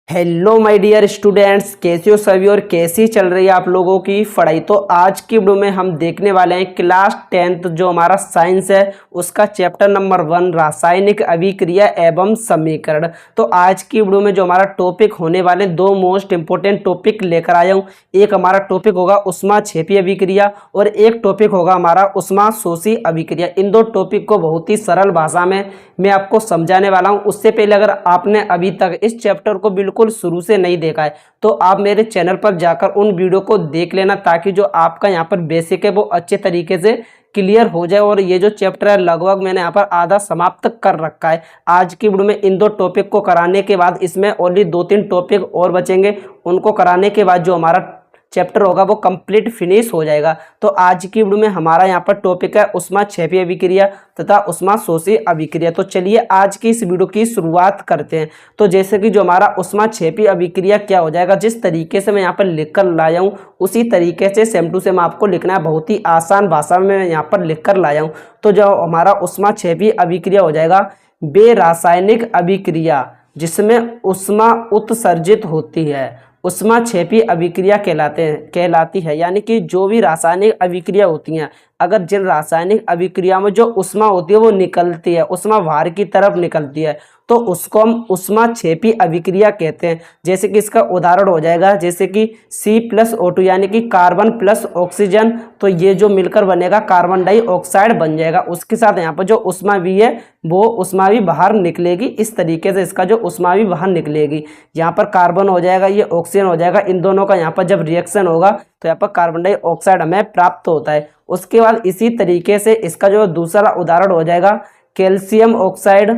Hello my dear students, कैसे हो सभी और कैसी चल रही है आप लोगों की पढ़ाई। तो आज की वीडियो में हम देखने वाले हैं क्लास 10th जो हमारा साइंस है उसका चैप्टर नंबर 1 रासायनिक अभिक्रिया एवं समीकरण। तो आज की वीडियो में जो हमारा टॉपिक होने वाले दो मोस्ट इंपोर्टेंट टॉपिक लेकर आया हूँ। एक हमारा टॉपिक होगा ऊष्माक्षेपी अभिक्रिया और एक टॉपिक होगा हमारा ऊष्माशोषी अभिक्रिया। इन दो टॉपिक को बहुत ही सरल भाषा में मैं आपको समझाने वाला हूँ। उससे पहले अगर आपने अभी तक इस चैप्टर को बिल्कुल शुरू से नहीं देखा है तो आप मेरे चैनल पर जाकर उन वीडियो को देख लेना, ताकि जो आपका यहाँ पर बेसिक है वो अच्छे तरीके से क्लियर हो जाए। और ये जो चैप्टर है लगभग मैंने यहाँ पर आधा समाप्त कर रखा है। आज की वीडियो में इन दो टॉपिक को कराने के बाद इसमें ओनली 2-3 टॉपिक और बचेंगे, उनको कराने के बाद जो हमारा चैप्टर होगा वो कंप्लीट फिनिश हो जाएगा। तो आज की वीडियो में हमारा यहाँ पर टॉपिक है ऊष्माक्षेपी अभिक्रिया तथा ऊष्माशोषी अभिक्रिया। तो चलिए आज की इस वीडियो की शुरुआत करते हैं। तो जैसे कि जो हमारा ऊष्माक्षेपी अभिक्रिया क्या हो जाएगा, जिस तरीके से मैं यहाँ पर लिख कर लाया हूँ उसी तरीके से सेम टू सेम आपको लिखना है। बहुत ही आसान भाषा में मैं यहाँ पर लिख कर लाया हूँ। तो जो हमारा ऊष्माक्षेपी अभिक्रिया हो जाएगा वे रासायनिक अभिक्रिया जिसमें ऊष्मा उत्सर्जित होती है ऊष्माक्षेपी अभिक्रिया कहलाती है। यानी कि जो भी रासायनिक अभिक्रिया होती हैं, अगर जिन रासायनिक अभिक्रिया में जो ऊष्मा होती है वो निकलती है, ऊष्मा बाहर की तरफ निकलती है, तो उसको हम ऊष्माक्षेपी अभिक्रिया कहते हैं। जैसे कि इसका उदाहरण हो जाएगा जैसे कि C+O2 यानी कि कार्बन प्लस ऑक्सीजन, तो ये जो मिलकर बनेगा कार्बन डाइऑक्साइड बन जाएगा। उसके साथ यहाँ पर जो ऊष्मा भी है वो ऊष्मा भी बाहर निकलेगी। इस तरीके से इसका जो ऊष्मा भी बाहर निकलेगी। यहाँ पर कार्बन हो जाएगा, ये ऑक्सीजन हो जाएगा। इन दोनों का यहाँ पर जब रिएक्शन होगा तो यहाँ पर कार्बन डाइऑक्साइड हमें प्राप्त होता है। उसके बाद इसी तरीके से इसका जो दूसरा उदाहरण हो जाएगा calcium oxide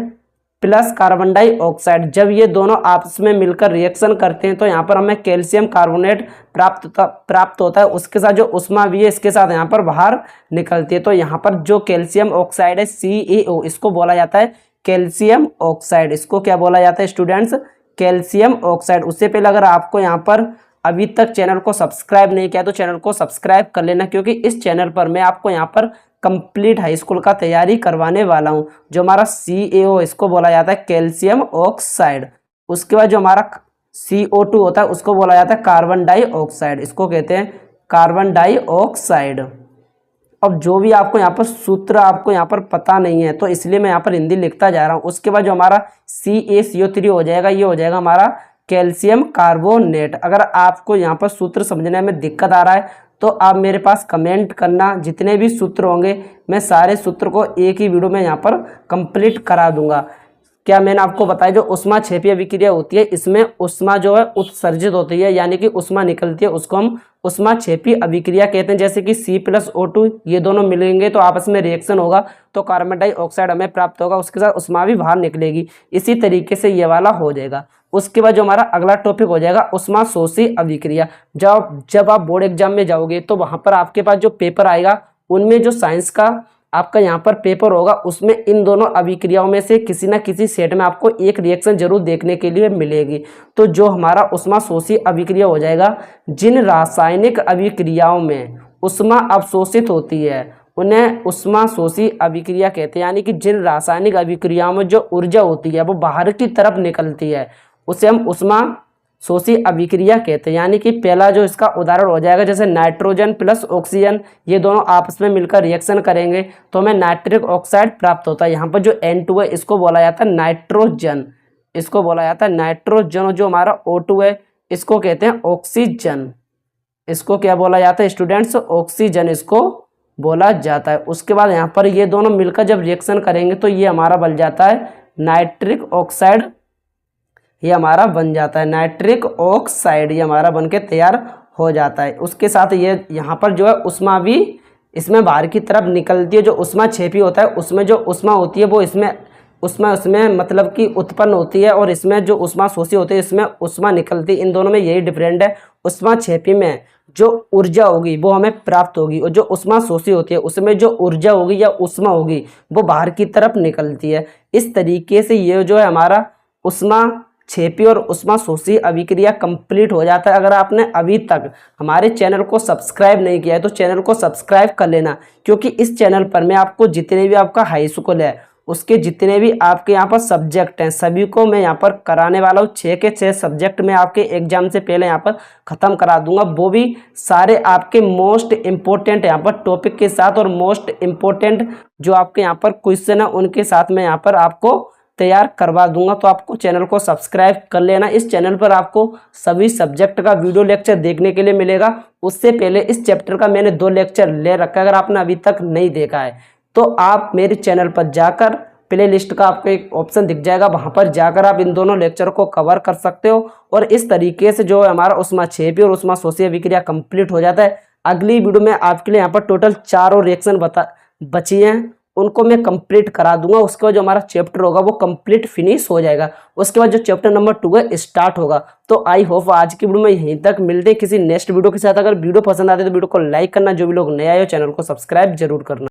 plus carbon dioxide. जब ये दोनों आपस में मिलकर रिएक्शन करते हैं तो यहाँ पर हमें कैल्शियम कार्बोनेट प्राप्त होता है। उसके साथ जो ऊष्मा भी है इसके साथ यहाँ पर बाहर निकलती है। तो यहाँ पर जो कैल्शियम ऑक्साइड है CaO, इसको बोला जाता है कैल्शियम ऑक्साइड। इसको क्या बोला जाता है स्टूडेंट्स? Calcium oxide. उससे पहले अगर आपको यहाँ पर अभी तक चैनल को सब्सक्राइब नहीं किया तो चैनल को सब्सक्राइब कर लेना, क्योंकि इस चैनल पर मैं आपको यहाँ पर कंप्लीट हाई स्कूल का तैयारी करवाने वाला हूँ। जो हमारा CaO इसको बोला जाता है कैल्शियम ऑक्साइड। उसके बाद जो हमारा CO2 होता है उसको बोला जाता है कार्बन डाइऑक्साइड। इसको कहते हैं कार्बन डाइऑक्साइड। अब जो भी आपको यहाँ पर सूत्र आपको यहाँ पर पता नहीं है तो इसलिए मैं यहाँ पर हिंदी लिखता जा रहा हूँ। उसके बाद जो हमारा CaCO3 हो जाएगा, ये हो जाएगा हमारा कैल्शियम कार्बोनेट। अगर आपको यहाँ पर सूत्र समझने में दिक्कत आ रहा है तो आप मेरे पास कमेंट करना, जितने भी सूत्र होंगे मैं सारे सूत्र को एक ही वीडियो में यहाँ पर कंप्लीट करा दूंगा। क्या मैंने आपको बताया जो ऊष्माक्षेपी अभिक्रिया होती है इसमें ऊष्मा जो है उत्सर्जित होती है, यानी कि ऊष्मा निकलती है, उसको हम ऊष्माक्षेपी अभिक्रिया कहते हैं। जैसे कि C+O2 ये दोनों मिलेंगे तो आपस में रिएक्शन होगा तो कार्बन डाइऑक्साइड हमें प्राप्त होगा, उसके साथ ऊष्मा भी बाहर निकलेगी। इसी तरीके से ये वाला हो जाएगा। उसके बाद जो हमारा अगला टॉपिक हो जाएगा ऊष्माशोषी अभिक्रिया। जब आप बोर्ड एग्जाम में जाओगे तो वहाँ पर आपके पास जो पेपर आएगा उनमें जो साइंस का आपका यहाँ पर पेपर होगा उसमें इन दोनों अभिक्रियाओं में से किसी ना किसी सेट में आपको एक रिएक्शन जरूर देखने के लिए मिलेगी। तो जो हमारा ऊष्माशोषी अभिक्रिया हो जाएगा, जिन रासायनिक अभिक्रियाओं में ऊष्मा अवशोषित होती है उन्हें ऊष्माशोषी अभिक्रिया कहते हैं। यानी कि जिन रासायनिक अभिक्रियाओं में जो ऊर्जा होती है वो बाहर की तरफ निकलती है उसे हम ऊष्माशोषी अभिक्रिया कहते हैं। यानी कि पहला जो इसका उदाहरण हो जाएगा जैसे नाइट्रोजन प्लस ऑक्सीजन, ये दोनों आपस में मिलकर रिएक्शन करेंगे तो हमें नाइट्रिक ऑक्साइड प्राप्त होता है। यहाँ पर जो N2 है इसको बोला जाता है नाइट्रोजन, इसको बोला जाता है नाइट्रोजन। जो हमारा O2 है इसको कहते हैं ऑक्सीजन। इसको क्या बोला जाता है स्टूडेंट्स? ऑक्सीजन इसको बोला जाता है। उसके बाद यहाँ पर ये दोनों मिलकर जब रिएक्शन करेंगे तो ये हमारा बन जाता है नाइट्रिक ऑक्साइड। ये हमारा बन जाता है नाइट्रिक ऑक्साइड, ये हमारा बनके तैयार हो जाता है। उसके साथ ये यहाँ पर जो है ऊष्मा भी इसमें बाहर की तरफ निकलती है। जो ऊष्माक्षेपी होता है उसमें जो ऊष्मा होती है वो उसमें मतलब कि उत्पन्न होती है, और इसमें जो ऊष्माशोषी होती है इसमें ऊष्मा निकलती है। इन दोनों में यही डिफरेंट है। ऊष्माक्षेपी में जो ऊर्जा होगी वो हमें प्राप्त होगी, और जो ऊष्माशोषी होती है उसमें जो ऊर्जा होगी या ऊष्मा होगी वो बाहर की तरफ निकलती है। इस तरीके से ये जो है हमारा ऊष्माक्षेपी और ऊष्माशोषी अभिक्रिया कंप्लीट हो जाता है। अगर आपने अभी तक हमारे चैनल को सब्सक्राइब नहीं किया है तो चैनल को सब्सक्राइब कर लेना, क्योंकि इस चैनल पर मैं आपको जितने भी आपका हाई स्कूल है उसके जितने भी आपके यहाँ पर सब्जेक्ट हैं सभी को मैं यहाँ पर कराने वाला हूँ। 6 के 6 सब्जेक्ट मैं आपके एग्जाम से पहले यहाँ पर ख़त्म करा दूंगा, वो भी सारे आपके मोस्ट इम्पोर्टेंट यहाँ पर टॉपिक के साथ और मोस्ट इम्पोर्टेंट जो आपके यहाँ पर क्वेश्चन है उनके साथ मैं यहाँ पर आपको तैयार करवा दूंगा। तो आपको चैनल को सब्सक्राइब कर लेना। इस चैनल पर आपको सभी सब्जेक्ट का वीडियो लेक्चर देखने के लिए मिलेगा। उससे पहले इस चैप्टर का मैंने 2 लेक्चर ले रखा है, अगर आपने अभी तक नहीं देखा है तो आप मेरे चैनल पर जाकर प्ले लिस्ट का आपको एक ऑप्शन दिख जाएगा, वहां पर जाकर आप इन दोनों लेक्चर को कवर कर सकते हो। और इस तरीके से जो हमारा उस्मा 6P और उस्मा सोशियो विक्रिया कंप्लीट हो जाता है। अगली वीडियो में आपके लिए यहाँ पर टोटल 4 और रिएक्शन बची हैं, उनको मैं कंप्लीट करा दूंगा। उसके बाद जो हमारा चैप्टर होगा वो कंप्लीट फिनिश हो जाएगा। उसके बाद जो चैप्टर नंबर 2 है स्टार्ट होगा। तो आई होप आज की वीडियो में यहीं तक, मिलते हैं किसी नेक्स्ट वीडियो के साथ। अगर वीडियो पसंद आते तो वीडियो को लाइक करना, जो भी लोग नए आए हो चैनल को सब्सक्राइब जरूर करना।